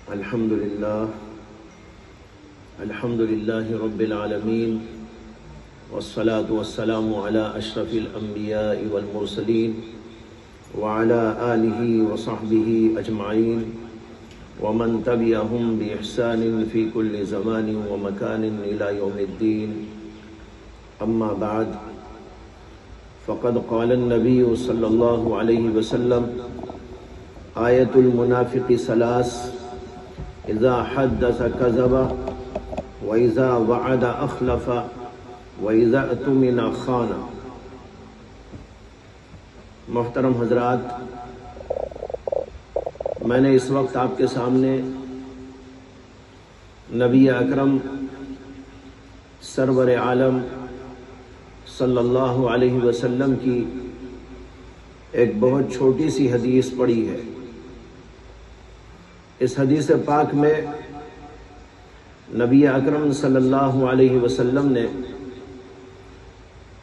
الحمد لله رب العالمين والصلاة والسلام على أشرف الأنبياء والمرسلين وعلى آله وصحبه أجمعين ومن تبعهم بإحسان في كل زمان ومكان إلى يوم الدين. أما بعد، فقد قال النبي صلى الله عليه وسلم: آية المنافق ثلاث: إذا حدث كذب، وإذا وعد أخلف، وإذا اؤتمن خان. محترم حضرات، میں نے اس وقت آپ کے سامنے نبی اکرم سرور عالم صلی اللہ علیہ وسلم کی ایک بہت چھوٹی سی حدیث پڑھی ہے. اس حدیث پاک میں نبی اکرم صلی اللہ علیہ وسلم نے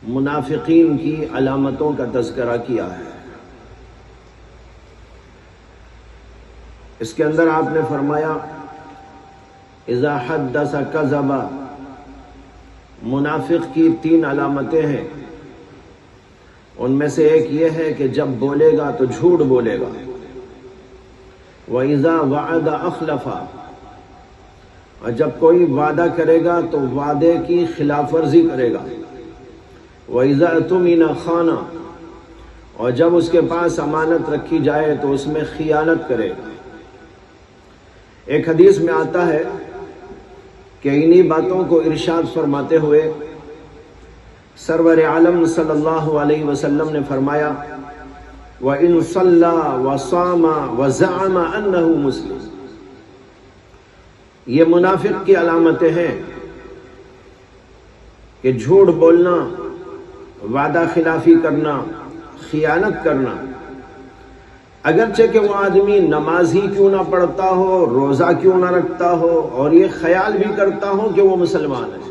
منافقین کی علامتوں کا تذکرہ کیا ہے. اس کے اندر آپ نے فرمایا: اذا حدث کذب. منافق کی 3 علامتیں ہیں. ان میں سے ایک یہ ہے کہ جب بولے گا تو جھوٹ بولے گا. وَإِذَا وَعَدَ أَخْلَفَ. اور جب کوئی وعدہ کرے گا تو وعدے کی خلاف ورزی کرے گا. وَإِذَا اؤْتُمِنَ خَانَ. اور جب اس کے پاس امانت رکھی جائے تو اس میں خیانت کرے گا. ایک حدیث میں آتا ہے کہ انہی باتوں کو ارشاد فرماتے ہوئے سرور عالم صلی اللہ علیہ وسلم نے فرمایا: وَإِن صَلَّى وَصَامَ وَزَعَمَ أَنَّهُ مُسْلِمٌ. یہ منافق کی علامتیں ہیں کہ جھوٹ بولنا، وعدہ خلافی کرنا، خیانت کرنا. اگرچہ کہ وہ آدمی نماز ہی کیوں نہ پڑھتا ہو، روزہ کیوں نہ رکھتا ہو، اور یہ خیال بھی کرتا ہو کہ وہ مسلمان ہے،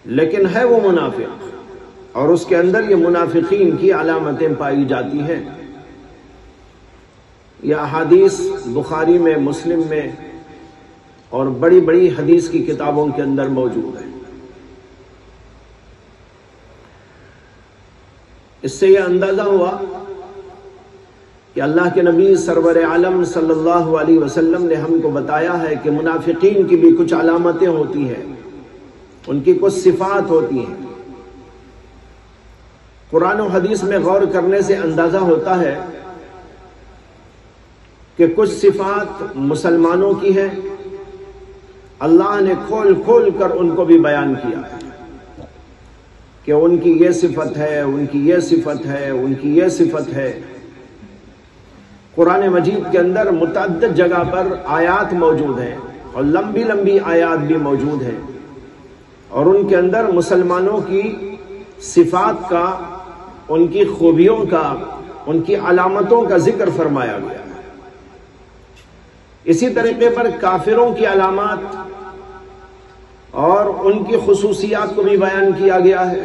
لیکن ہے وہ منافق، اور اس کے اندر یہ منافقین کی علامتیں پائی جاتی ہیں. یہ احادیث بخاری میں، مسلم میں اور بڑی بڑی حدیث کی کتابوں کے اندر موجود ہیں. اس سے یہ اندازہ ہوا کہ اللہ کے نبی سرور عالم صلی اللہ علیہ وسلم نے ہم کو بتایا ہے کہ منافقین کی بھی کچھ علامتیں ہوتی ہیں، ان کی کچھ صفات ہوتی ہیں. قرآن و حدیث میں غور کرنے سے اندازہ ہوتا ہے کہ کچھ صفات مسلمانوں کی ہیں، اللہ نے کھول کھول کر ان کو بھی بیان کیا ہے کہ ان کی یہ صفت ہے، ان کی یہ صفت ہے، ان کی یہ صفت ہے. قرآن مجید کے اندر متعدد جگہ پر آیات موجود ہیں، اور لمبی لمبی آیات بھی موجود ہیں، اور ان کے اندر مسلمانوں کی صفات کا، ان کی خوبیوں کا، ان کی علامتوں کا ذکر فرمایا گیا ہے. اسی طریقے پر کافروں کی علامات اور ان کی خصوصیات کو بھی بیان کیا گیا ہے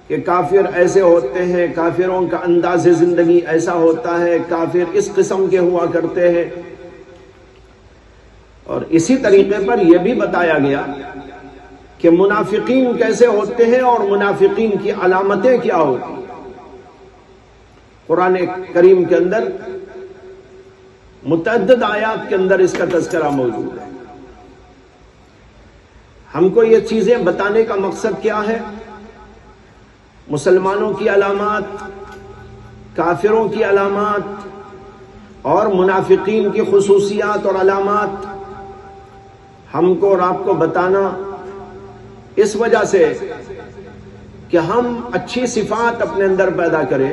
کہ کافر ایسے ہوتے ہیں، کافروں کا انداز زندگی ایسا ہوتا ہے، کافر اس قسم کے ہوا کرتے ہیں. اور اسی طریقے پر یہ بھی بتایا گیا کہ منافقین کیسے ہوتے ہیں اور منافقین کی علامتیں کیا ہوتی ہیں. قرآن کریم کے اندر متعدد آیات کے اندر اس کا تذکرہ موجود ہے. ہم کو یہ چیزیں بتانے کا مقصد کیا ہے؟ مسلمانوں کی علامات، کافروں کی علامات اور منافقین کی خصوصیات اور علامات ہم کو اور آپ کو بتانا اس وجہ سے کہ ہم اچھی صفات اپنے اندر پیدا کریں،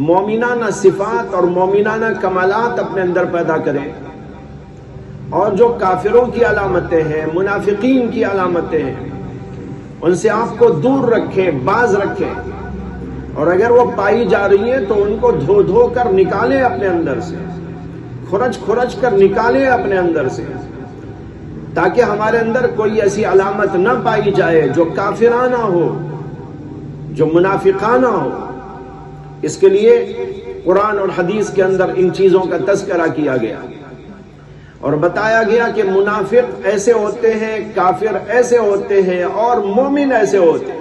مومنانہ صفات اور مومنانہ کمالات اپنے اندر پیدا کریں، اور جو کافروں کی علامتیں ہیں، منافقین کی علامتیں ہیں، ان سے آپ کو دور رکھیں، باز رکھیں، اور اگر وہ پائی جا رہی ہیں تو ان کو دھو دھو کر نکالیں اپنے اندر سے، کھرچ کھرچ کر نکالیں اپنے اندر سے، تاکہ ہمارے اندر کوئی ایسی علامت نہ پائی جائے جو کافرانہ ہو، جو منافقانہ ہو. اس کے لیے قرآن اور حدیث کے اندر ان چیزوں کا تذکرہ کیا گیا اور بتایا گیا کہ منافق ایسے ہوتے ہیں، کافر ایسے ہوتے ہیں اور مومن ایسے ہوتے ہیں،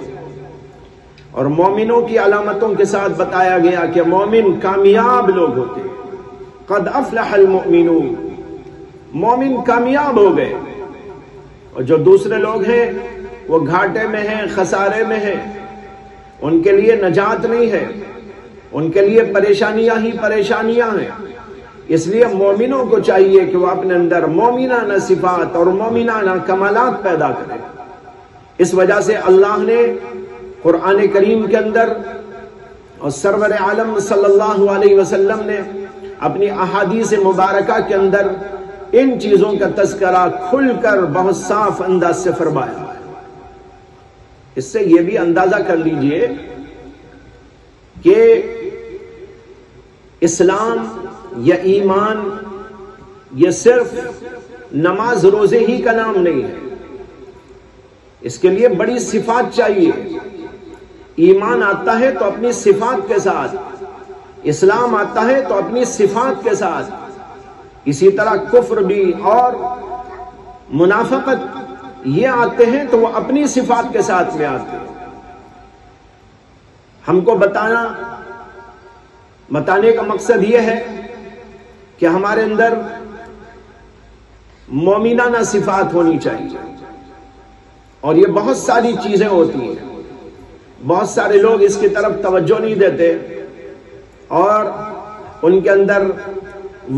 اور مومنوں کی علامتوں کے ساتھ بتایا گیا کہ مومن کامیاب لوگ ہوتے ہیں۔ قد افلح المؤمنون، مومن کامیاب ہو گئے، اور جو دوسرے لوگ ہیں وہ گھاٹے میں ہیں، خسارے میں ہیں، ان کے لیے نجات نہیں ہے، ان کے لیے پریشانیاں ہی پریشانیاں ہیں۔ اس لیے مومنوں کو چاہیے کہ وہ اپنے اندر مومنانہ صفات اور مومنانہ کمالات پیدا کریں۔ اس وجہ سے اللہ نے قرآن کریم کے اندر اور سرور عالم صلی اللہ علیہ وسلم نے اپنی احادیث مبارکہ کے اندر ان چیزوں کا تذکرہ کھل کر بہت صاف انداز سے فرمایا۔ اس سے یہ بھی اندازہ کر لیجئے کہ اسلام یا ایمان یہ صرف نماز روزے ہی کا نام نہیں ہے، اس کے لیے بڑی صفات چاہیے۔ ایمان آتا ہے تو اپنی صفات کے ساتھ، اسلام آتا ہے تو اپنی صفات کے ساتھ، اسی طرح کفر بھی اور منافقت یہ آتے ہیں تو وہ اپنی صفات کے ساتھ میں آتے ہیں۔ ہم کو بتانے کا مقصد یہ ہے کہ ہمارے اندر مومنانہ صفات ہونی چاہیے، اور یہ بہت ساری چیزیں ہوتی ہیں، بہت سارے لوگ اس کی طرف توجہ نہیں دیتے اور ان کے اندر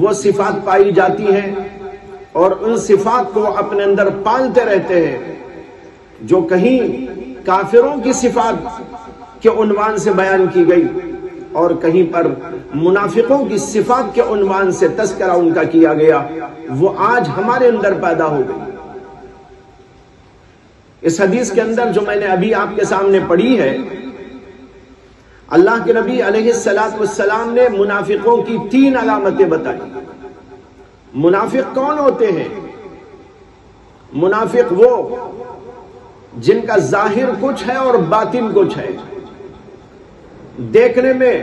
وہ صفات پائی جاتی ہیں اور ان صفات کو اپنے اندر پالتے رہتے ہیں جو کہیں کافروں کی صفات کے عنوان سے بیان کی گئی اور کہیں پر منافقوں کی صفات کے عنوان سے تذکرہ ان کا کیا گیا، وہ آج ہمارے اندر پیدا ہو گئی۔ اس حدیث کے اندر جو میں نے ابھی آپ کے سامنے پڑھی ہے، اللہ کے نبی علیہ السلام نے منافقوں کی 3 علامتیں بتائی۔ منافق کون ہوتے ہیں؟ منافق وہ جن کا ظاہر کچھ ہے اور باطن کچھ ہے، دیکھنے میں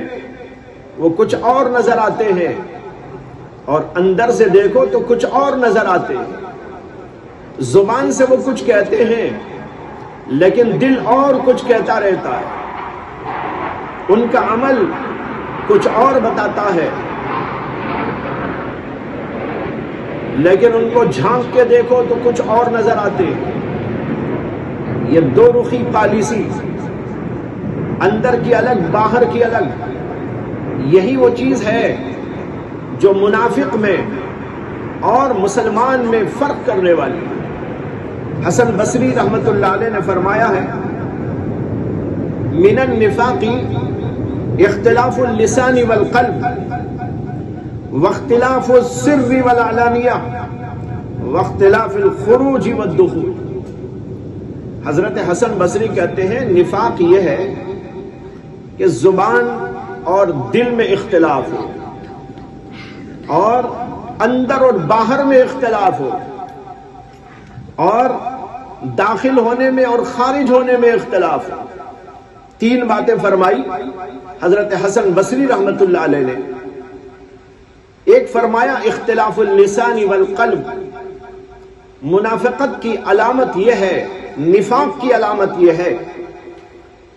وہ کچھ اور نظر آتے ہیں اور اندر سے دیکھو تو کچھ اور نظر آتے ہیں۔ زبان سے وہ کچھ کہتے ہیں لیکن دل اور کچھ کہتا رہتا ہے، ان کا عمل کچھ اور بتاتا ہے، لیکن ان کو جھانک کے دیکھو تو کچھ اور نظر آتے ہیں۔ یہ 2 رخی پالیسی، اندر کی الگ باہر کی الگ، یہی وہ چیز ہے جو منافق میں اور مسلمان میں فرق کرنے والی ہے۔ حسن بصری رحمت اللہ علیہ نے فرمایا ہے، من النفاق اختلاف اللسان والقلب واختلاف السر والعلانیہ واختلاف الخروج والدخول۔ حضرت حسن بصری کہتے ہیں نفاق یہ ہے کہ زبان اور دل میں اختلاف ہو اور اندر اور باہر میں اختلاف ہو اور داخل ہونے میں اور خارج ہونے میں اختلاف ہو۔ 3 باتیں فرمائی حضرت حسن بصری رحمت اللہ علیہ نے۔ ایک فرمایا اختلاف اللسان والقلب، منافقت کی علامت یہ ہے، نفاق کی علامت یہ ہے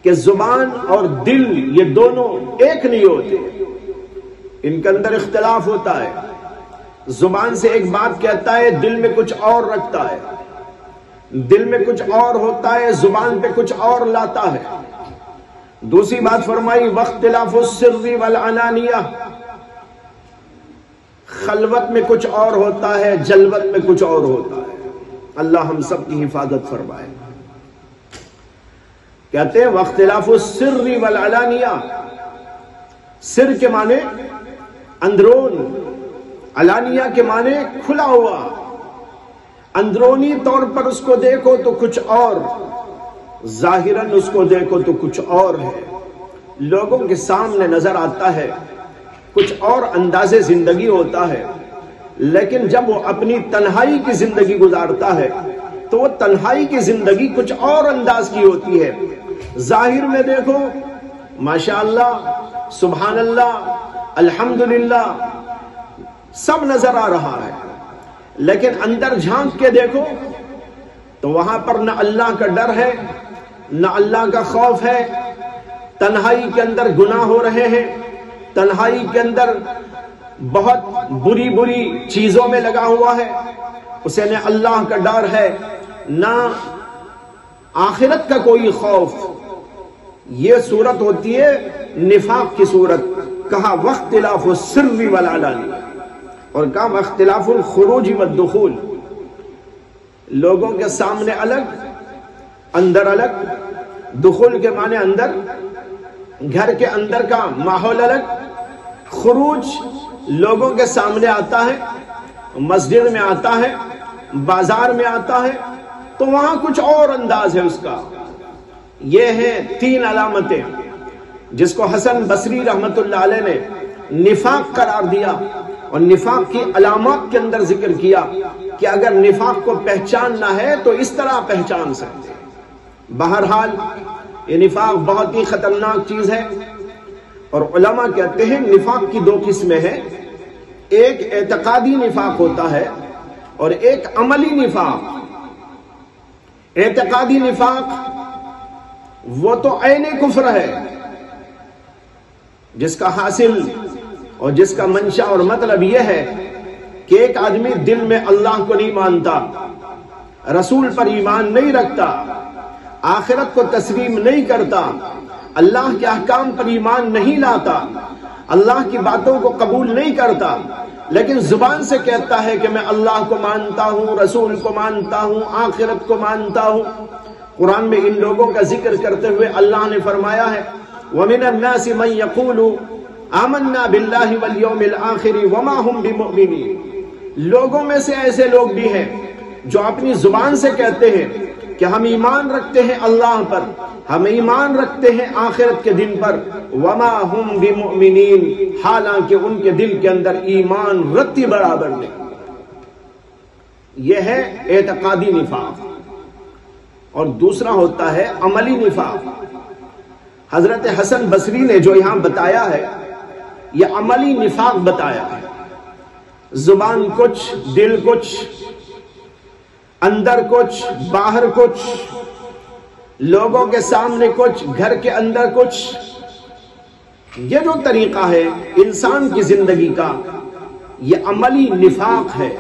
کہ زبان اور دل یہ دونوں ایک نہیں ہوتے، ان کے اندر اختلاف ہوتا ہے۔ زبان سے ایک بات کہتا ہے، دل میں کچھ اور رکھتا ہے، دل میں کچھ اور ہوتا ہے، زبان پہ کچھ اور لاتا ہے۔ دوسری بات فرمائی واختلاف السر والعلانیہ، خلوت میں کچھ اور ہوتا ہے، جلوت میں کچھ اور ہوتا ہے۔ اللہ ہم سب کی حفاظت فرمائے۔ کہتے ہیں واختلاف السر والعلانیہ، سر کے معنی اندرون، علانیہ کے معنی کھلا ہوا، اندرونی طور پر اس کو دیکھو تو کچھ اور، ظاہراً اس کو دیکھو تو کچھ اور ہے، لوگوں کے سامنے نظر آتا ہے، کچھ اور انداز زندگی ہوتا ہے، لیکن جب وہ اپنی تنہائی کی زندگی گزارتا ہے تو وہ تنہائی کی زندگی کچھ اور انداز کی ہوتی ہے۔ ظاہر میں دیکھو ماشاءاللہ سبحان اللہ، الحمدللہ سب نظر آ رہا ہے، لیکن اندر جھانک کے دیکھو تو وہاں پر نہ اللہ کا ڈر ہے، نہ اللہ کا خوف ہے، تنہائی کے اندر گناہ ہو رہے ہیں، تنہائی کے اندر بہت بری بری چیزوں میں لگا ہوا ہے، اسے نہ اللہ کا ڈر ہے نہ آخرت کا کوئی خوف۔ یہ صورت ہوتی ہے نفاق کی صورت۔ کہا واختلاف السر والعلانیہ، اور کہا واختلاف الخروج والدخول، لوگوں کے سامنے الگ، اندر الگ، دخول کے معنی اندر، گھر کے اندر کا ماحول الگ، خروج لوگوں کے سامنے آتا ہے، مسجد میں آتا ہے، بازار میں آتا ہے، تو وہاں کچھ اور انداز ہے اس کا۔ یہ ہیں 3 علامتیں جس کو حسن بصری رحمت اللہ علیہ نے نفاق قرار دیا، اور نفاق کی علامات کے اندر ذکر کیا کہ اگر نفاق کو پہچاننا ہے تو اس طرح پہچان سکتے ہیں۔ بہرحال یہ نفاق بہت ہی خطرناک چیز ہے، اور علماء کہتے ہیں نفاق کی 2 قسمیں ہیں، ایک اعتقادی نفاق ہوتا ہے اور ایک عملی نفاق۔ اعتقادی نفاق وہ تو عین کفر ہے، جس کا حاصل اور جس کا منشا اور مطلب یہ ہے کہ ایک آدمی دل میں اللہ کو نہیں مانتا، رسول پر ایمان نہیں رکھتا، آخرت کو تسلیم نہیں کرتا، اللہ کے احکام پر ایمان نہیں لاتا، اللہ کی باتوں کو قبول نہیں کرتا، لیکن زبان سے کہتا ہے کہ میں اللہ کو مانتا ہوں، رسول کو مانتا ہوں، آخرت کو مانتا ہوں۔ قرآن میں ان لوگوں کا ذکر کرتے ہوئے اللہ نے فرمایا ہے وَمِنَ النَّاسِ مَن يَقُولُ آمَنَّا بِاللَّهِ وَالْيَوْمِ الْآخِرِ وَمَا هُمْ بِمُؤْمِنِينَ، لوگوں میں سے ایسے لوگ بھی ہیں جو اپنی زبان سے کہتے ہیں کہ ہم ایمان رکھتے ہیں اللہ پر، ہم ایمان رکھتے ہیں آخرت کے دن پر، وَمَا هُمْ بِمُؤْمِنِينَ، حالانکہ ان کے دل کے اندر ایمان رتی برابر نہیں۔ یہ ہے اعتقادی نفاق۔ اور دوسرا ہوتا ہے عملی نفاق۔ حضرت حسن بصری نے جو یہاں بتایا ہے یہ عملی نفاق بتایا ہے، زبان کچھ، دل کچھ، اندر کچھ، باہر کچھ، لوگوں کے سامنے کچھ، گھر کے اندر کچھ۔ یہ جو طریقہ ہے انسان کی زندگی کا یہ عملی نفاق ہے۔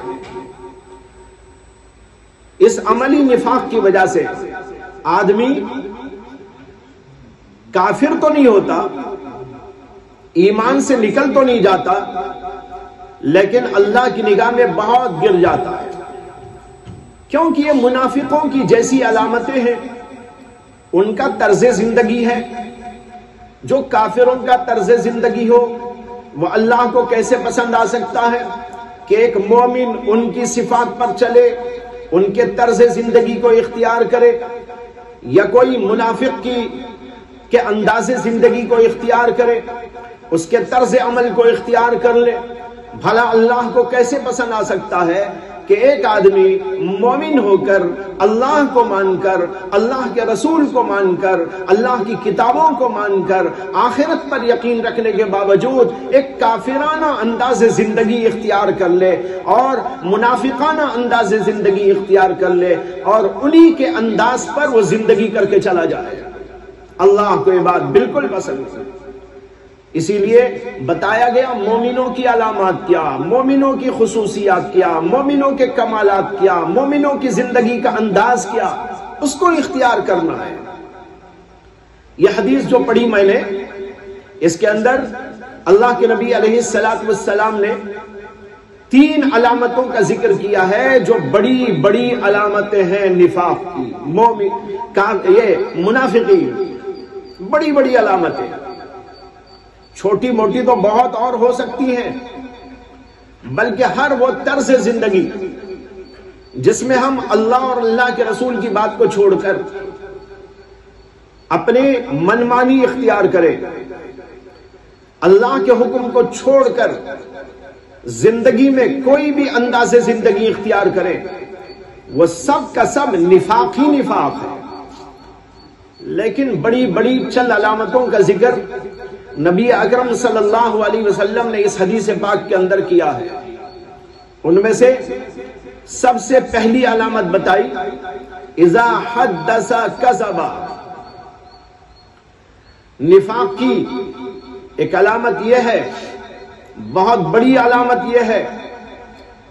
اس عملی نفاق کی وجہ سے آدمی کافر تو نہیں ہوتا، ایمان سے نکل تو نہیں جاتا، لیکن اللہ کی نگاہ میں بہت گر جاتا ہے، کیونکہ یہ منافقوں کی جیسی علامتیں ہیں، ان کا طرز زندگی ہے۔ جو کافروں کا طرز زندگی ہو وہ اللہ کو کیسے پسند آ سکتا ہے کہ ایک مومن ان کی صفات پر چلے، ان کے طرز زندگی کو اختیار کرے، یا کوئی منافق کے انداز زندگی کو اختیار کرے، اس کے طرز عمل کو اختیار کر لے۔ بھلا اللہ کو کیسے پسند آ سکتا ہے کہ ایک آدمی مومن ہو کر، اللہ کو مان کر، اللہ کے رسول کو مان کر، اللہ کی کتابوں کو مان کر، آخرت پر یقین رکھنے کے باوجود ایک کافرانہ انداز زندگی اختیار کر لے اور منافقانہ انداز زندگی اختیار کر لے اور انہی کے انداز پر وہ زندگی کر کے چلا جائے۔ اللہ کو یہ بات بالکل پسند نہیں۔ اسی لیے بتایا گیا مومنوں کی علامات کیا، مومنوں کی خصوصیات کیا، مومنوں کے کمالات کیا، مومنوں کی زندگی کا انداز کیا، اس کو اختیار کرنا ہے۔ یہ حدیث جو پڑھی میں نے، اس کے اندر اللہ کے نبی علیہ السلام نے 3 علامتوں کا ذکر کیا ہے جو بڑی بڑی علامتیں ہیں نفاق کی، یہ منافقین بڑی بڑی علامتیں، چھوٹی موٹی تو بہت اور ہو سکتی ہیں، بلکہ ہر وہ طرز زندگی جس میں ہم اللہ اور اللہ کے رسول کی بات کو چھوڑ کر اپنے منمانی اختیار کریں، اللہ کے حکم کو چھوڑ کر زندگی میں کوئی بھی انداز زندگی اختیار کریں، وہ سب کا سب نفاق ہی نفاق ہے۔ لیکن بڑی بڑی چند علامتوں کا ذکر نبی اکرم صلی اللہ علیہ وسلم نے اس حدیث پاک کے اندر کیا ہے، ان میں سے سب سے پہلی علامت بتائی اذا حدث کذب۔ نفاق کی ایک علامت یہ ہے، بہت بڑی علامت یہ ہے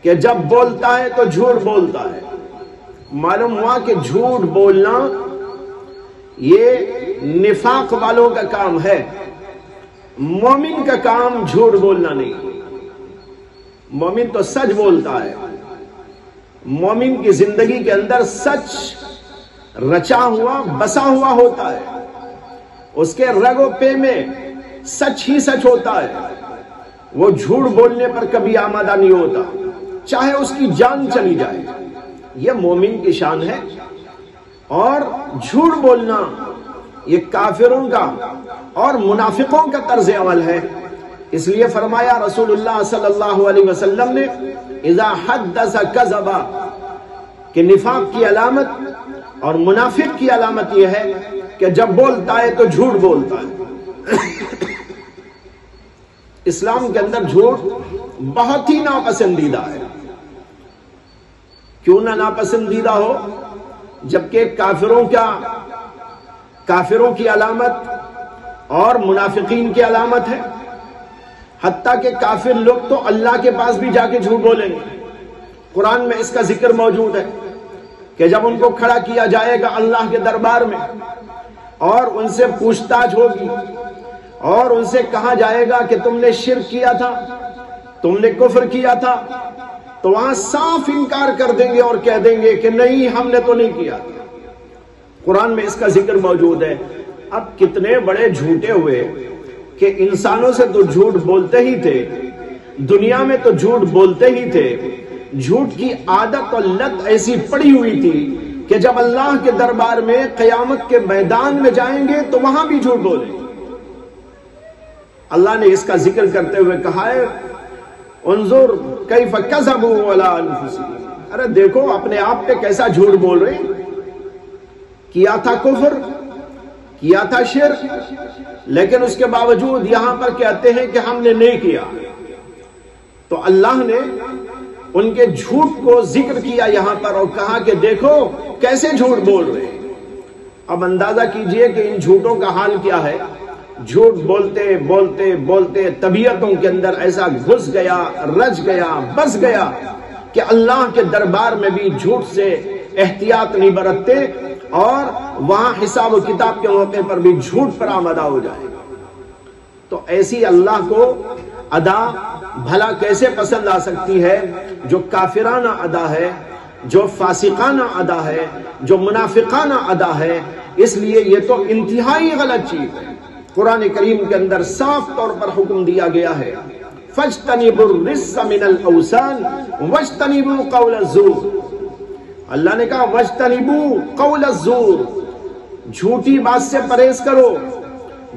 کہ جب بولتا ہے تو جھوٹ بولتا ہے۔ معلوم ہوا کہ جھوٹ بولنا یہ نفاق والوں کا کام ہے، مومن کا کام جھوٹ بولنا نہیں۔ مومن تو سچ بولتا ہے، مومن کی زندگی کے اندر سچ رچا ہوا بسا ہوا ہوتا ہے، اس کے رگ و پے میں سچ ہی سچ ہوتا ہے، وہ جھوٹ بولنے پر کبھی آمادہ نہیں ہوتا، چاہے اس کی جان چلی جائے۔ یہ مومن کی شان ہے۔ اور جھوٹ بولنا یہ کافروں کا اور منافقوں کا طرز عمل ہے۔ اس لیے فرمایا رسول اللہ صلی اللہ علیہ وسلم نے اذا حدث کذب، کہ نفاق کی علامت اور منافق کی علامت یہ ہے کہ جب بولتا ہے تو جھوٹ بولتا ہے۔ اسلام کے اندر جھوٹ بہت ہی ناپسندیدہ ہے۔ کیوں نہ ناپسندیدہ ہو، جبکہ کافروں کی علامت اور منافقین کی علامت ہے۔ حتیٰ کہ کافر لوگ تو اللہ کے پاس بھی جا کے جھوٹ بولیں گے۔ قرآن میں اس کا ذکر موجود ہے کہ جب ان کو کھڑا کیا جائے گا اللہ کے دربار میں اور ان سے پوچھ تاچھ ہوگی اور ان سے کہا جائے گا کہ تم نے شرک کیا تھا، تم نے کفر کیا تھا، تو وہاں صاف انکار کر دیں گے اور کہہ دیں گے کہ نہیں، ہم نے تو نہیں کیا۔ قرآن میں اس کا ذکر موجود ہے۔ اب کتنے بڑے جھوٹے ہوئے کہ انسانوں سے تو جھوٹ بولتے ہی تھے، دنیا میں تو جھوٹ بولتے ہی تھے، جھوٹ کی عادت اور لت ایسی پڑی ہوئی تھی کہ جب اللہ کے دربار میں قیامت کے میدان میں جائیں گے تو وہاں بھی جھوٹ بولیں۔ اللہ نے اس کا ذکر کرتے ہوئے کہا ہے انظر کیف کذبوا علی انفسہم، ارے دیکھو اپنے آپ پہ کیسا جھوٹ بول رہے ہیں۔ کیا تھا کفر، کیا تھا شرک، لیکن اس کے باوجود یہاں پر کہتے ہیں کہ ہم نے نہیں کیا۔ تو اللہ نے ان کے جھوٹ کو ذکر کیا یہاں پر اور کہا کہ دیکھو کیسے جھوٹ بول رہے ہیں۔ اب اندازہ کیجئے کہ ان جھوٹوں کا حال کیا ہے۔ جھوٹ بولتے بولتے بولتے طبیعتوں کے اندر ایسا گھس گیا، رچ گیا، بس گیا کہ اللہ کے دربار میں بھی جھوٹ سے احتیاط نہیں برتتے اور وہاں حساب و کتاب کے موقع پر بھی جھوٹ پر آمادہ ہو جائے گا۔ تو ایسی اللہ کو ادا بھلا کیسے پسند آ سکتی ہے جو کافرانہ ادا ہے، جو فاسقانہ ادا ہے، جو منافقانہ ادا ہے۔ اس لیے یہ تو انتہائی غلط چیز ہے۔ قرآن کریم کے اندر صاف طور پر حکم دیا گیا ہے فَاجْتَنِبُوا الرِّجْسَ مِنَ الْأَوْثَانِ وَاجْتَنِبُوا قَوْلَ الزُّورِ۔ اللہ نے کہا وَاجْتَنِبُوا قَوْلَ الزُّورِ، جھوٹی بات سے پرہیز کرو،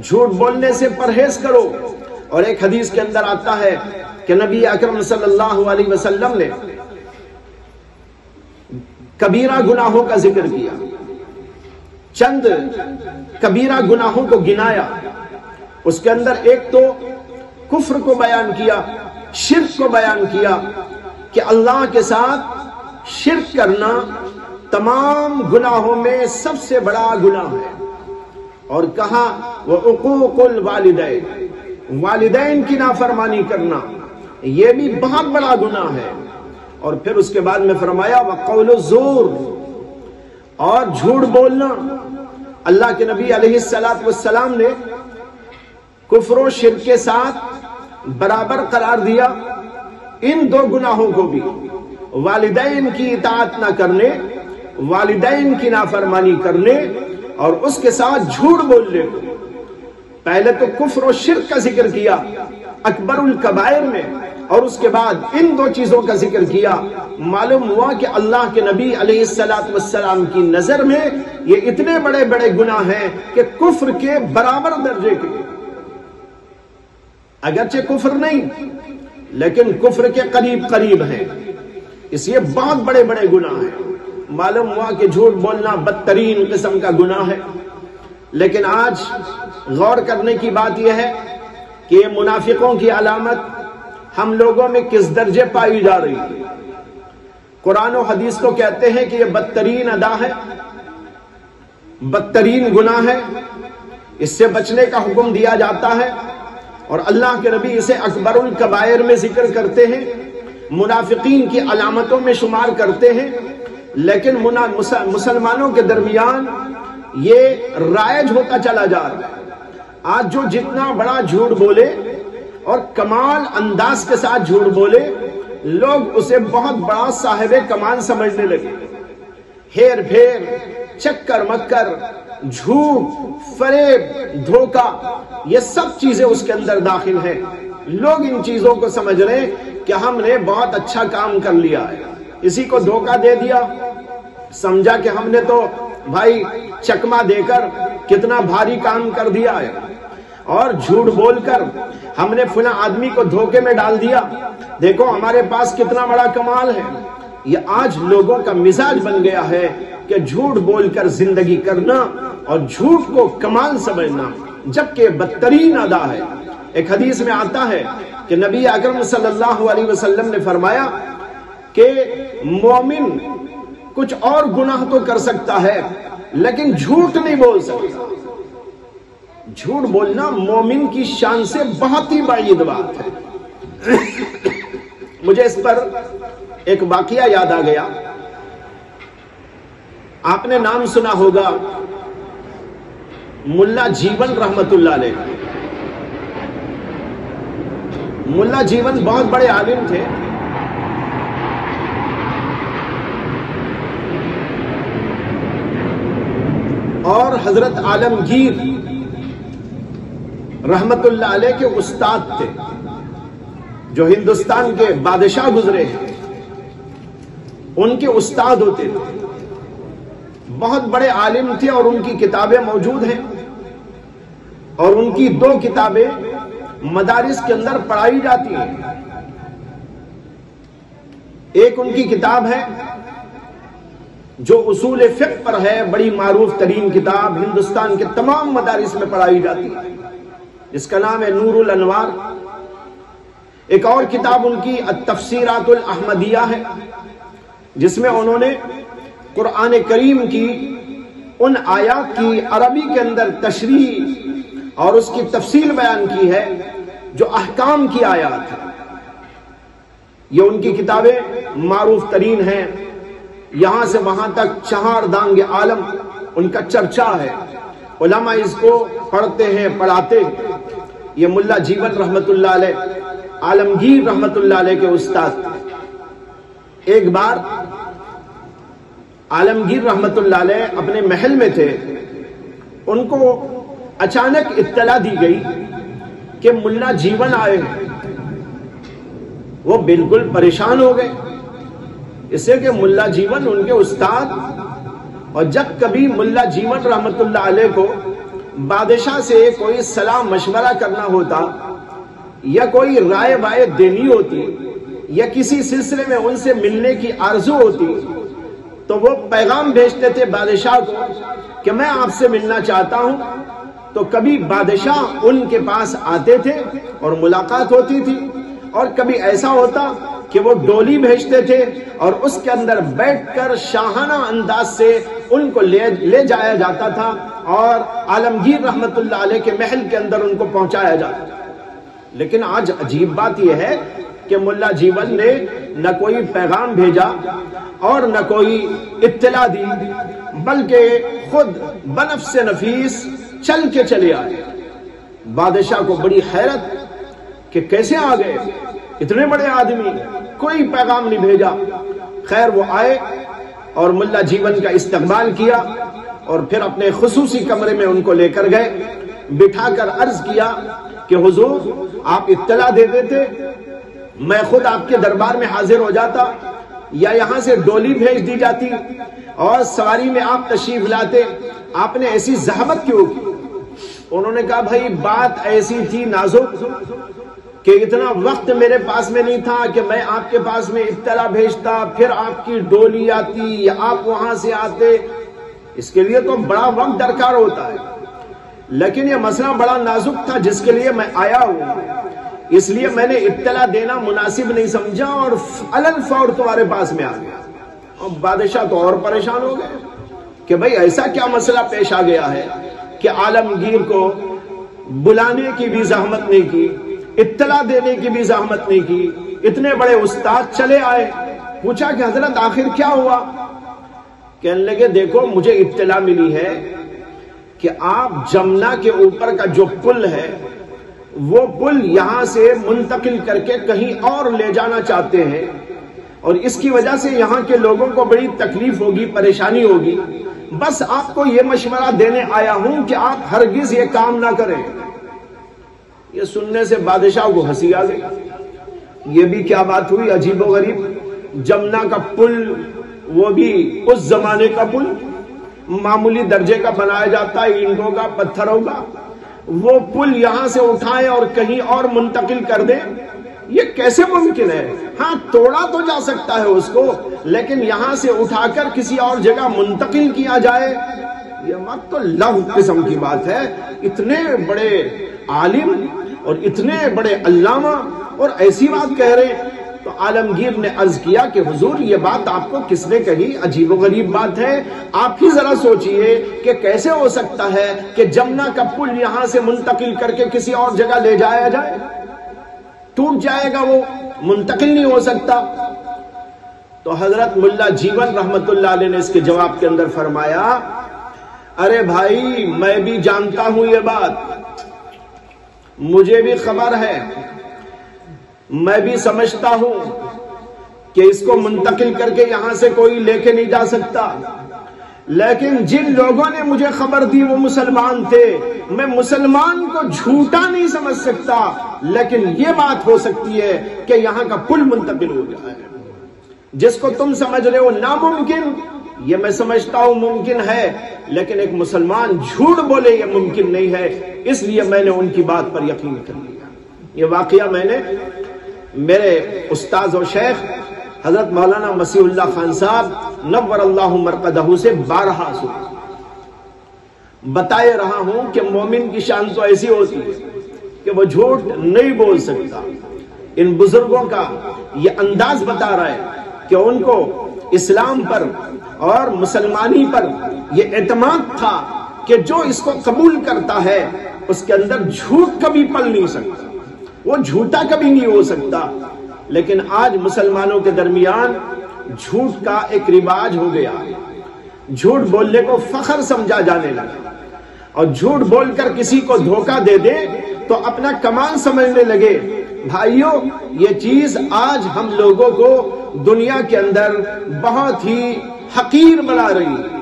جھوٹ بولنے سے پرہیز کرو۔ اور ایک حدیث کے اندر آتا ہے کہ نبی اکرم صلی اللہ علیہ وسلم نے کبیرہ گناہوں کا ذکر کیا، چند کبیرہ گناہوں کو گنایا۔ اس کے اندر ایک تو کفر کو بیان کیا، شرک کو بیان کیا کہ اللہ کے ساتھ شرک کرنا تمام گناہوں میں سب سے بڑا گناہ ہے۔ اور کہا وعقوق الوالدین، والدین کی نافرمانی کرنا یہ بھی بہت بڑا گناہ ہے۔ اور پھر اس کے بعد میں فرمایا وقول الزور، اور جھوٹ بولنا۔ اللہ کے نبی علیہ السلام نے کفر و شرک کے ساتھ برابر قرار دیا ان دو گناہوں کو بھی، والدین کی اطاعت نہ کرنے، والدین کی نافرمانی کرنے اور اس کے ساتھ جھوٹ بولنے کو۔ پہلے تو کفر و شرک کا ذکر کیا اکبر الکبائر میں، اور اس کے بعد ان دو چیزوں کا ذکر کیا۔ معلوم ہوا کہ اللہ کے نبی علیہ السلام کی نظر میں یہ اتنے بڑے بڑے گناہ ہیں کہ کفر کے برابر درجے کے، اگرچہ کفر نہیں لیکن کفر کے قریب قریب ہیں، اس لیے بہت بڑے بڑے گناہ ہیں۔ معلوم ہوا کہ جھوٹ بولنا بدترین قسم کا گناہ ہے۔ لیکن آج غور کرنے کی بات یہ ہے کہ یہ منافقوں کی علامت ہم لوگوں میں کس درجے پائی جا رہی ہے۔ قرآن و حدیث تو کہتے ہیں کہ یہ بدترین ادا ہے، بدترین گناہ ہے، اس سے بچنے کا حکم دیا جاتا ہے، اور اللہ کے نبی اسے اکبر الکبائر میں ذکر کرتے ہیں، منافقین کی علامتوں میں شمار کرتے ہیں۔ لیکن مسلمانوں کے درمیان یہ رائج ہوتا چلا جا رہا ہے۔ آج جو جتنا بڑا جھوٹ بولے اور کمال انداز کے ساتھ جھوٹ بولے، لوگ اسے بہت بڑا صاحب کمال سمجھنے لگے۔ ہیر پھیر، چکر مکر، جھوٹ، فریب، دھوکہ، یہ سب چیزیں اس کے اندر داخل ہیں۔ لوگ ان چیزوں کو سمجھ رہے ہیں کہ ہم نے بہت اچھا کام کر لیا ہے، اسی کو دھوکہ دے دیا، سمجھا کہ ہم نے تو بھائی چکما دے کر کتنا بھاری کام کر دیا ہے، اور جھوٹ بول کر ہم نے فلاں آدمی کو دھوکے میں ڈال دیا، دیکھو ہمارے پاس کتنا بڑا کمال ہے۔ یہ آج لوگوں کا مزاج بن گیا ہے کہ جھوٹ بول کر زندگی کرنا اور جھوٹ کو کمال سمجھنا، جبکہ بدترین ادا ہے۔ ایک حدیث میں آتا ہے کہ نبی اکرم صلی اللہ علیہ وسلم نے فرمایا کہ مومن کچھ اور گناہ تو کر سکتا ہے لیکن جھوٹ نہیں بول سکتا۔ جھوٹ بولنا مومن کی شان سے بہت ہی بعید بات ہے۔ مجھے اس پر ایک واقعہ یاد آ گیا۔ آپ نے نام سنا ہوگا ملا جیون رحمت اللہ علیہ۔ ملا جیون بہت بڑے عالم تھے، اور حضرت عالمگیر رحمت اللہ علیہ کے استاد تھے، جو ہندوستان کے بادشاہ گزرے ہیں ان کے استاد ہوتے تھے۔ بہت بڑے عالم تھے اور ان کی کتابیں موجود ہیں، اور ان کی 2 کتابیں مدارس کے اندر پڑھائی جاتی ہیں۔ ایک ان کی کتاب ہے جو اصول فقہ پر ہے، بڑی معروف ترین کتاب، ہندوستان کے تمام مدارس میں پڑھائی جاتی ہے، جس کا نام ہے نور الانوار۔ ایک اور کتاب ان کی التفسیرات الاحمدیہ ہے، جس میں انہوں نے قرآن کریم کی ان آیات کی عربی کے اندر تشریح اور اس کی تفصیل بیان کی ہے جو احکام کی آیات ہیں۔ یہ ان کی کتابیں معروف ترین ہیں، یہاں سے وہاں تک 4 دانگ عالم ان کا چرچا ہے، علماء اس کو پڑھتے ہیں، پڑھاتے ہیں۔ یہ ملا جیون رحمت اللہ علیہ، عالمگیر رحمت اللہ علیہ کے استاد تھے۔ ایک بار عالمگیر رحمت اللہ علیہ اپنے محل میں تھے، ان کو اچانک اطلاع دی گئی کہ ملا جیون آئے ہیں۔ وہ بالکل پریشان ہو گئے، اس سے کہ ملا جیون ان کے استاد، اور جب کبھی ملا جیون رحمت اللہ علیہ کو بادشاہ سے کوئی صلاح مشورہ کرنا ہوتا یا کوئی رائے بائے دینی ہوتی یا کسی سلسلے میں ان سے ملنے کی آرزو ہوتی، تو وہ پیغام بھیجتے تھے بادشاہ کو کہ میں آپ سے ملنا چاہتا ہوں۔ تو کبھی بادشاہ ان کے پاس آتے تھے اور ملاقات ہوتی تھی، اور کبھی ایسا ہوتا کہ وہ ڈولی بھیجتے تھے اور اس کے اندر بیٹھ کر شاہانہ انداز سے ان کو لے جایا جاتا تھا اور عالمگیر رحمت اللہ علیہ کے محل کے اندر ان کو پہنچایا جاتا تھا۔ لیکن آج عجیب بات یہ ہے کہ ملا جیون نے نہ کوئی پیغام بھیجا اور نہ کوئی اطلاع دی، بلکہ خود بنفس نفیس چل کے چلے آئے۔ بادشاہ کو بڑی حیرت کہ کیسے آ گئے اتنے بڑے آدمی، کوئی پیغام نہیں بھیجا۔ خیر وہ آئے اور ملا جیون کا استقبال کیا، اور پھر اپنے خصوصی کمرے میں ان کو لے کر گئے، بٹھا کر عرض کیا کہ حضور آپ اطلاع دے دیتے، میں خود آپ کے دربار میں حاضر ہو جاتا، یا یہاں سے ڈولی بھیج دی جاتی اور سواری میں آپ تشریف لاتے، آپ نے ایسی زحمت کیوں کی؟ انہوں نے کہا بھائی بات ایسی تھی نازک کہ اتنا وقت میرے پاس میں نہیں تھا کہ میں آپ کے پاس میں اطلاع بھیجتا، پھر آپ کی ڈولی آتی یا آپ وہاں سے آتے، اس کے لیے تو بڑا وقت درکار ہوتا ہے۔ لیکن یہ مسئلہ بڑا نازک تھا جس کے لیے میں آیا ہوں، اس لیے میں نے اطلاع دینا مناسب نہیں سمجھا اور علل فور تمہارے پاس میں آ گیا۔ اور بادشاہ تو اور پریشان ہو گئے کہ بھئی ایسا کیا مسئلہ پیش آ گیا ہے کہ عالمگیر کو بلانے کی بھی زحمت نہیں کی، اطلاع دینے کی بھی زحمت نہیں کی، اتنے بڑے استاد چلے آئے۔ پوچھا کہ حضرت آخر کیا ہوا؟ کہنے لگے دیکھو مجھے اطلاع ملی ہے کہ آپ جمنا کے اوپر کا جو پل ہے وہ پل یہاں سے منتقل کر کے کہیں اور لے جانا چاہتے ہیں، اور اس کی وجہ سے یہاں کے لوگوں کو بڑی تکلیف ہوگی، پریشانی ہوگی۔ بس آپ کو یہ مشورہ دینے آیا ہوں کہ آپ ہرگز یہ کام نہ کریں۔ یہ سننے سے بادشاہ کو ہنسی آ گئی، یہ بھی کیا بات ہوئی عجیب و غریب، جمنا کا پل، وہ بھی اس زمانے کا پل، معمولی درجے کا بنایا جاتا ہے، اینٹوں کا، پتھروں کا، وہ پل یہاں سے اٹھائیں اور کہیں اور منتقل کر دیں، یہ کیسے ممکن ہے؟ ہاں توڑا تو جا سکتا ہے اس کو، لیکن یہاں سے اٹھا کر کسی اور جگہ منتقل کیا جائے، یہ مت تو لغو قسم کی بات ہے۔ اتنے بڑے عالم اور اتنے بڑے علامہ اور ایسی بات کہہ رہے ہیں۔ تو عالمگیر نے عرض کیا کہ حضور یہ بات آپ کو کس نے کہی؟ عجیب و غریب بات ہے، آپ ہی ذرا سوچئے کہ کیسے ہو سکتا ہے کہ جمنا کا پل یہاں سے منتقل کر کے کسی اور جگہ لے جایا جائے؟ ٹوٹ جائے گا، وہ منتقل نہیں ہو سکتا۔ تو حضرت ملا جیون رحمت اللہ علیہ نے اس کے جواب کے اندر فرمایا، ارے بھائی میں بھی جانتا ہوں یہ بات، مجھے بھی خبر ہے، میں بھی سمجھتا ہوں کہ اس کو منتقل کر کے یہاں سے کوئی لے کے نہیں جا سکتا، لیکن جن لوگوں نے مجھے خبر دی وہ مسلمان تھے، میں مسلمان کو جھوٹا نہیں سمجھ سکتا، لیکن یہ بات ہو سکتی ہے کہ یہاں کا پل منتقل ہو جائے۔ جس کو تم سمجھ رہے ہو ناممکن، یہ میں سمجھتا ہوں ممکن ہے، لیکن ایک مسلمان جھوٹ بولے یہ ممکن نہیں ہے، اس لیے میں نے ان کی بات پر یقین کر لیا۔ یہ واقعہ میں نے میرے استاذ و شیخ حضرت مولانا مسیح اللہ خان صاحب نور اللہ مرقدہ سے بارہا سنا، بتائے رہا ہوں کہ مومن کی شان تو ایسی ہوتی ہے کہ وہ جھوٹ نہیں بول سکتا۔ ان بزرگوں کا یہ انداز بتا رہا ہے کہ ان کو اسلام پر اور مسلمانی پر یہ اعتماد تھا کہ جو اس کو قبول کرتا ہے اس کے اندر جھوٹ کبھی پل نہیں سکتا، وہ جھوٹا کبھی نہیں ہو سکتا۔ لیکن آج مسلمانوں کے درمیان جھوٹ کا ایک رواج ہو گیا، جھوٹ بولنے کو فخر سمجھا جانے لگا، اور جھوٹ بول کر کسی کو دھوکہ دے دے تو اپنا کمال سمجھنے لگے۔ بھائیوں یہ چیز آج ہم لوگوں کو دنیا کے اندر بہت ہی حقیر بنا رہی ہے،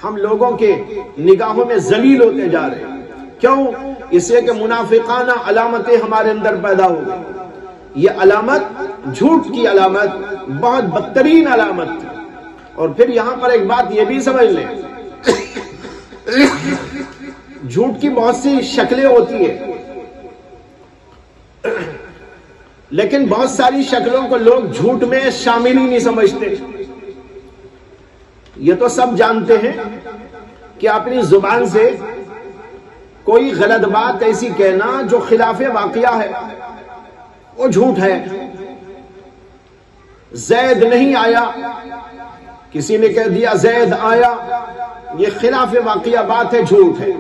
ہم لوگوں کے نگاہوں میں ذلیل ہوتے جا رہے ہیں۔ کیوں؟ اس لیے کہ منافقانہ علامتیں ہمارے اندر پیدا ہو گئی۔ یہ علامت جھوٹ کی علامت بہت بدترین علامت تھی۔ اور پھر یہاں پر ایک بات یہ بھی سمجھ لیں، جھوٹ کی بہت سی شکلیں ہوتی ہیں، لیکن بہت ساری شکلوں کو لوگ جھوٹ میں شامل ہی نہیں سمجھتے۔ یہ تو سب جانتے ہیں کہ اپنی زبان سے کوئی غلط بات ایسی کہنا جو خلاف واقعہ ہے وہ جھوٹ ہے۔ زید نہیں آیا، کسی نے کہہ دیا زید آیا، یہ خلاف واقعہ بات ہے، جھوٹ ہے،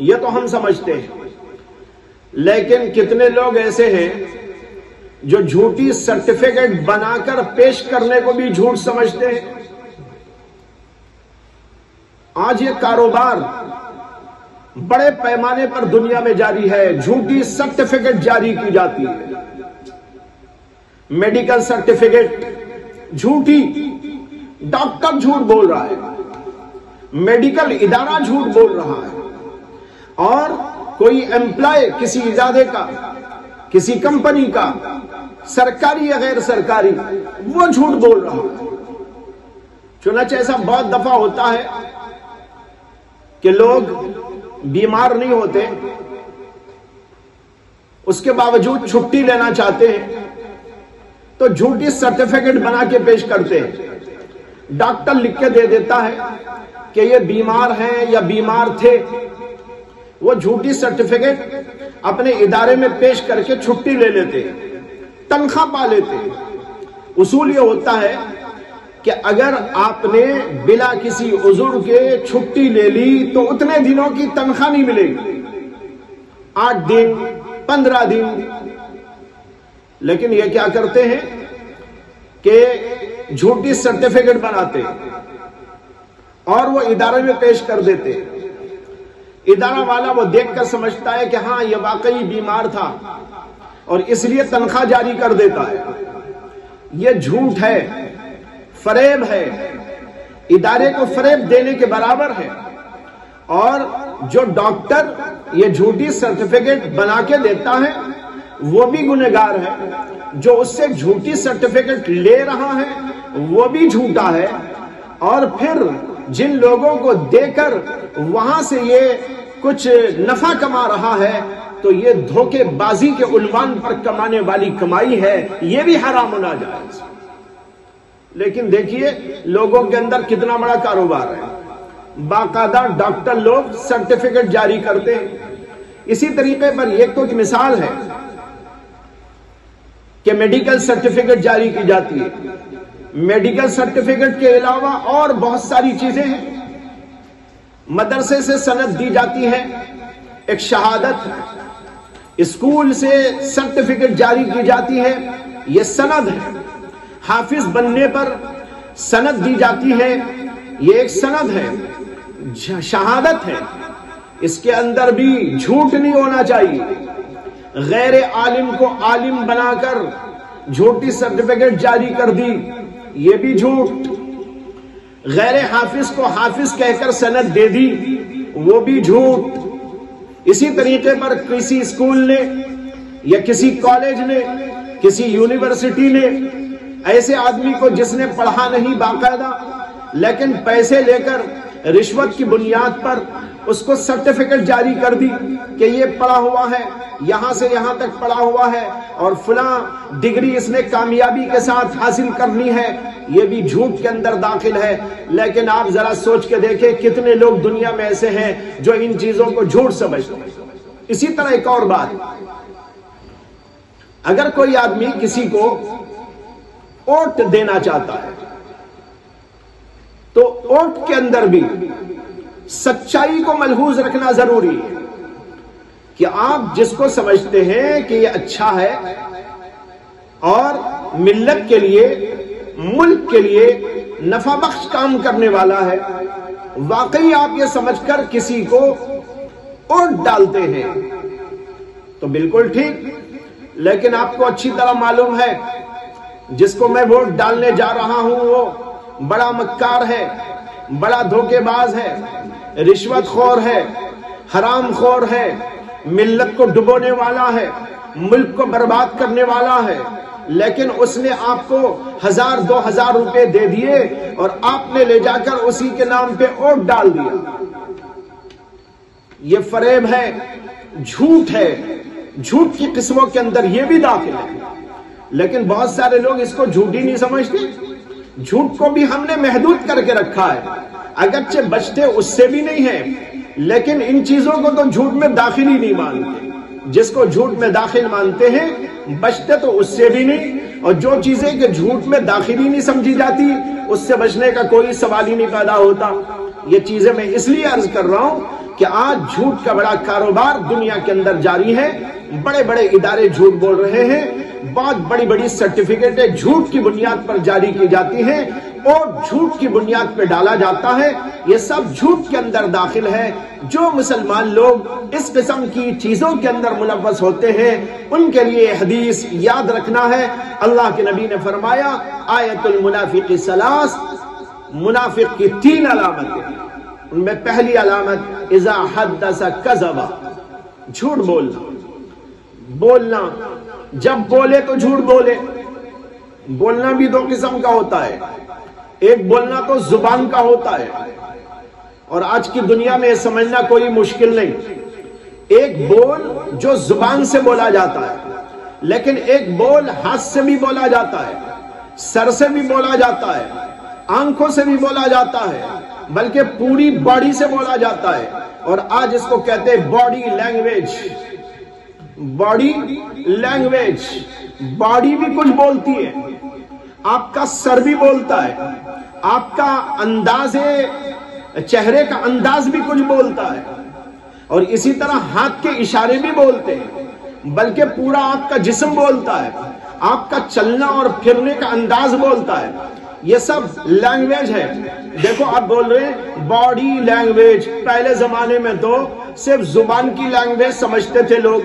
یہ تو ہم سمجھتے ہیں۔ لیکن کتنے لوگ ایسے ہیں جو جھوٹی سرٹیفکیٹ بنا کر پیش کرنے کو بھی جھوٹ سمجھتے ہیں۔ آج یہ کاروبار بڑے پیمانے پر دنیا میں جاری ہے، جھوٹی سرٹیفکیٹ جاری کی جاتی ہے، میڈیکل سرٹیفکیٹ جھوٹی، ڈاکٹر جھوٹ بول رہا ہے، میڈیکل ادارہ جھوٹ بول رہا ہے، اور کوئی ایمپلائی کسی ادارے کا، کسی کمپنی کا، سرکاری یا غیر سرکاری، وہ جھوٹ بول رہا ہے۔ چنانچہ ایسا بہت دفعہ ہوتا ہے کہ لوگ بیمار نہیں ہوتے، اس کے باوجود چھٹی لینا چاہتے ہیں تو جھوٹی سرٹیفکیٹ بنا کے پیش کرتے ہیں۔ ڈاکٹر لکھ کے دے دیتا ہے کہ یہ بیمار ہیں یا بیمار تھے، وہ جھوٹی سرٹیفکیٹ اپنے ادارے میں پیش کر کے چھٹی لے لیتے، تنخواہ پا لیتے۔ اصول یہ ہوتا ہے کہ اگر آپ نے بلا کسی عذر کے چھٹی لے لی تو اتنے دنوں کی تنخواہ نہیں ملے گی، 8 دن 15 دن۔ لیکن یہ کیا کرتے ہیں کہ جھوٹی سرٹیفکیٹ بناتے اور وہ ادارے میں پیش کر دیتے۔ ادارہ والا وہ دیکھ کر سمجھتا ہے کہ ہاں یہ واقعی بیمار تھا اور اس لیے تنخواہ جاری کر دیتا ہے۔ یہ جھوٹ ہے، فریب ہے، ادارے کو فریب دینے کے برابر ہے۔ اور جو ڈاکٹر یہ جھوٹی سرٹیفکیٹ بنا کے دیتا ہے وہ بھی گنہگار ہے، جو اس سے جھوٹی سرٹیفکیٹ لے رہا ہے وہ بھی جھوٹا ہے، اور پھر جن لوگوں کو دے کر وہاں سے یہ کچھ نفع کما رہا ہے تو یہ دھوکے بازی کے عنوان پر کمانے والی کمائی ہے، یہ بھی حرام و ناجائز۔ لیکن دیکھیے لوگوں کے اندر کتنا بڑا کاروبار ہے، باقاعدہ ڈاکٹر لوگ سرٹیفکیٹ جاری کرتے ہیں۔ اسی طریقے پر ایک تو مثال ہے کہ میڈیکل سرٹیفکیٹ جاری کی جاتی ہے، میڈیکل سرٹیفکیٹ کے علاوہ اور بہت ساری چیزیں ہیں۔ مدرسے سے سند دی جاتی ہے، ایک شہادت ہے، اسکول سے سرٹیفکیٹ جاری کی جاتی ہے، یہ سند ہے، حافظ بننے پر سند دی جاتی ہے، یہ ایک سند ہے، شہادت ہے۔ اس کے اندر بھی جھوٹ نہیں ہونا چاہیے۔ غیر عالم کو عالم بنا کر جھوٹی سرٹیفکیٹ جاری کر دی، یہ بھی جھوٹ۔ غیر حافظ کو حافظ کہہ کر سند دے دی، وہ بھی جھوٹ۔ اسی طریقے پر کسی اسکول نے یا کسی کالج نے، کسی یونیورسٹی نے ایسے آدمی کو جس نے پڑھا نہیں باقاعدہ لیکن پیسے لے کر رشوت کی بنیاد پر اس کو سرٹیفکیٹ جاری کر دی کہ یہ پڑھا ہوا ہے، یہاں سے یہاں تک پڑھا ہوا ہے اور فلاں ڈگری اس نے کامیابی کے ساتھ حاصل کرنی ہے، یہ بھی جھوٹ کے اندر داخل ہے۔ لیکن آپ ذرا سوچ کے دیکھیں کتنے لوگ دنیا میں ایسے ہیں جو ان چیزوں کو جھوٹ سمجھتے ہیں۔ اسی طرح ایک اور بات، اگر کوئی آدمی کسی کو ووٹ دینا چاہتا ہے تو ووٹ کے اندر بھی سچائی کو ملحوظ رکھنا ضروری ہے کہ آپ جس کو سمجھتے ہیں کہ یہ اچھا ہے اور ملت کے لیے، ملک کے لیے نفع بخش کام کرنے والا ہے، واقعی آپ یہ سمجھ کر کسی کو ووٹ ڈالتے ہیں تو بالکل ٹھیک۔ لیکن آپ کو اچھی طرح معلوم ہے جس کو میں ووٹ ڈالنے جا رہا ہوں وہ بڑا مکار ہے، بڑا دھوکے باز ہے، رشوت خور ہے، حرام خور ہے، ملت کو ڈبونے والا ہے، ملک کو برباد کرنے والا ہے، لیکن اس نے آپ کو 1000 2000 روپے دے دیے اور آپ نے لے جا کر اسی کے نام پہ ووٹ ڈال دیا۔ یہ فریب ہے، جھوٹ ہے، جھوٹ کی قسموں کے اندر یہ بھی داخل ہے۔ لیکن بہت سارے لوگ اس کو جھوٹ ہی نہیں سمجھتے۔ جھوٹ کو بھی ہم نے محدود کر کے رکھا ہے، اگرچہ بچتے اس سے بھی نہیں ہیں، لیکن ان چیزوں کو تو جھوٹ میں داخل ہی نہیں مانتے۔ جس کو جھوٹ میں داخل مانتے ہیں بچتے تو اس سے بھی نہیں، اور جو چیزیں کہ جھوٹ میں داخل ہی نہیں سمجھی جاتی اس سے بچنے کا کوئی سوال ہی نہیں پیدا ہوتا۔ یہ چیزیں میں اس لیے عرض کر رہا ہوں کہ آج جھوٹ کا بڑا کاروبار دنیا کے اندر جاری ہے، بڑے بڑے ادارے جھوٹ بول رہے ہیں، بہت بڑی بڑی سرٹیفکیٹیں جھوٹ کی بنیاد پر جاری کی جاتی ہیں اور جھوٹ کی بنیاد پہ ڈالا جاتا ہے۔ یہ سب جھوٹ کے اندر داخل ہے۔ جو مسلمان لوگ اس قسم کی چیزوں کے اندر ملوث ہوتے ہیں ان کے لیے حدیث یاد رکھنا ہے۔ اللہ کے نبی نے فرمایا آیت المنافق ثلاث، منافق کی 3 علامتیں، ان میں پہلی علامت اذا حدث کذب، جھوٹ بولنا، جب بولے تو جھوٹ بولے۔ بولنا بھی 2 قسم کا ہوتا ہے، ایک بولنا تو زبان کا ہوتا ہے اور آج کی دنیا میں سمجھنا کوئی مشکل نہیں۔ ایک بول جو زبان سے بولا جاتا ہے، لیکن ایک بول ہاتھ سے بھی بولا جاتا ہے، سر سے بھی بولا جاتا ہے، آنکھوں سے بھی بولا جاتا ہے، بلکہ پوری باڈی سے بولا جاتا ہے. اور آج اس کو کہتے ہیں body language. Body language. Body بھی کچھ بولتی ہے، آپ کا سر بھی بولتا ہے، آپ کا انداز چہرے کا انداز بھی کچھ بولتا ہے، اور اسی طرح ہاتھ کے اشارے بھی بولتے ہیں، بلکہ پورا آپ کا جسم بولتا ہے، آپ کا چلنا اور پھرنے کا انداز بولتا ہے. یہ سب لینگویج ہے. دیکھو آپ بول رہے ہیں باڈی لینگویج. پہلے زمانے میں تو صرف زبان کی لینگویج سمجھتے تھے لوگ،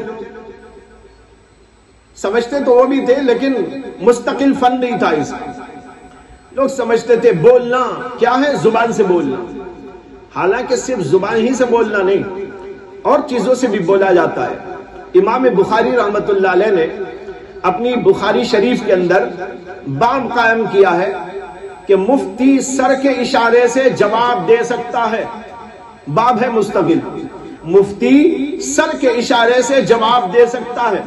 سمجھتے تو وہ بھی تھے لیکن مستقل فن نہیں تھا اس کا. لوگ سمجھتے تھے بولنا کیا ہے، زبان سے بولنا. حالانکہ صرف زبان ہی سے بولنا نہیں، اور چیزوں سے بھی بولا جاتا ہے. امام بخاری رحمت اللہ علیہ نے اپنی بخاری شریف کے اندر باب قائم کیا ہے کہ مفتی سر کے اشارے سے جواب دے سکتا ہے. باب ہے مستقل. مفتی سر کے اشارے سے جواب دے سکتا ہے،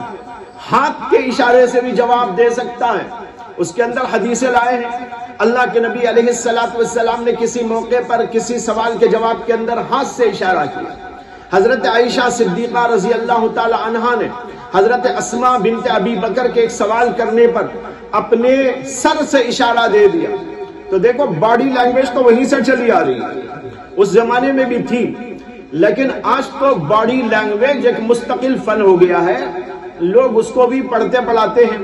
ہاتھ کے اشارے سے بھی جواب دے سکتا ہے. اس کے اندر حدیثیں لائے ہیں. اللہ کے نبی علیہ السلام نے کسی موقع پر کسی سوال کے جواب کے اندر ہاتھ سے اشارہ کیا. حضرت عائشہ صدیقہ رضی اللہ تعالی عنہا نے حضرت اسماء بنت ابی بکر کے ایک سوال کرنے پر اپنے سر سے اشارہ دے دیا. تو دیکھو باڈی لینگویج تو وہیں سے چلی آ رہی ہے، اس زمانے میں بھی تھی، لیکن آج تو باڈی لینگویج ایک مستقل فن ہو گیا ہے. لوگ اس کو بھی پڑھتے پڑھاتے ہیں،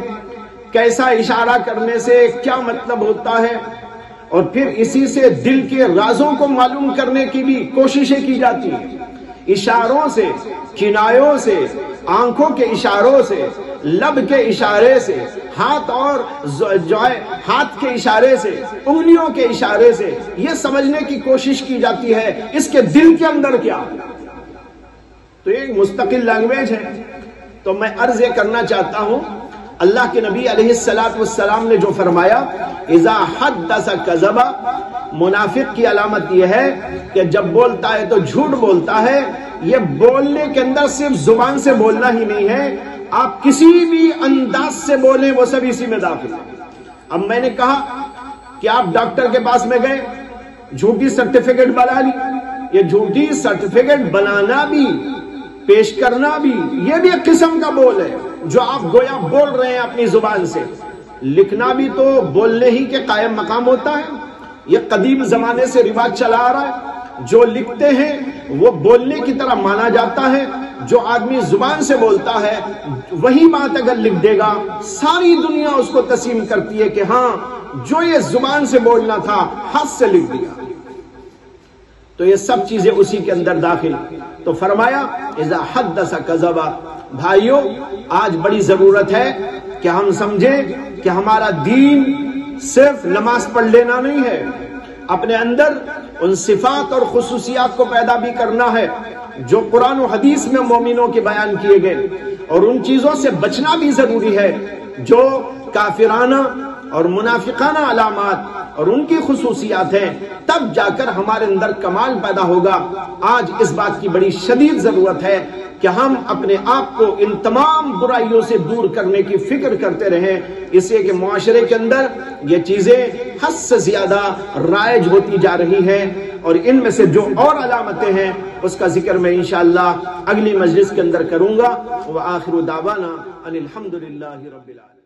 کیسا اشارہ کرنے سے کیا مطلب ہوتا ہے، اور پھر اسی سے دل کے رازوں کو معلوم کرنے کی بھی کوششیں کی جاتی ہیں. اشاروں سے، کنایوں سے، آنکھوں کے اشاروں سے، لب کے اشارے سے، ہاتھ اور جو ہے ہاتھ کے اشارے سے، انگلیوں کے اشارے سے یہ سمجھنے کی کوشش کی جاتی ہے اس کے دل کے اندر کیا. تو یہ ایک مستقل لینگویج ہے. تو میں عرض یہ کرنا چاہتا ہوں، اللہ کے نبی علیہ السلام نے جو فرمایا اذا حدث کذب، منافق کی علامت یہ ہے کہ جب بولتا ہے تو جھوٹ بولتا ہے. یہ بولنے کے اندر صرف زبان سے بولنا ہی نہیں ہے، آپ کسی بھی انداز سے بولیں وہ سب اسی میں داخل ہے. اب میں نے کہا کہ آپ ڈاکٹر کے پاس میں گئے، جھوٹی سرٹیفکیٹ بنا لی. یہ جھوٹی سرٹیفکیٹ بنانا بھی، پیش کرنا بھی، یہ بھی ایک قسم کا بول ہے جو آپ گویا بول رہے ہیں اپنی زبان سے. لکھنا بھی تو بولنے ہی کے قائم مقام ہوتا ہے. یہ قدیم زمانے سے رواج چلا آ رہا ہے. جو لکھتے ہیں وہ بولنے کی طرح مانا جاتا ہے. جو آدمی زبان سے بولتا ہے وہی بات اگر لکھ دے گا ساری دنیا اس کو تسلیم کرتی ہے کہ ہاں جو یہ زبان سے بولنا تھا ہاتھ سے لکھ دیا. تو یہ سب چیزیں اسی کے اندر داخل. تو فرمایا اذا حدث کذب. بھائیوں آج بڑی ضرورت ہے کہ ہم سمجھیں کہ ہمارا دین صرف نماز پڑھ لینا نہیں ہے، اپنے اندر ان صفات اور خصوصیات کو پیدا بھی کرنا ہے جو قرآن و حدیث میں مومنوں کے بیان کیے گئے، اور ان چیزوں سے بچنا بھی ضروری ہے جو کافرانہ اور منافقانہ علامات اور ان کی خصوصیات ہیں. تب جا کر ہمارے اندر کمال پیدا ہوگا. آج اس بات کی بڑی شدید ضرورت ہے کہ ہم اپنے آپ کو ان تمام برائیوں سے دور کرنے کی فکر کرتے رہیں، اس لیے کہ معاشرے کے اندر یہ چیزیں حد سے زیادہ رائج ہوتی جا رہی ہیں، اور ان میں سے جو اور علامتیں ہیں اس کا ذکر میں انشاءاللہ اگلی مجلس کے اندر کروں گا. وآخر دعوانا ان الحمدللہ رب العالمین.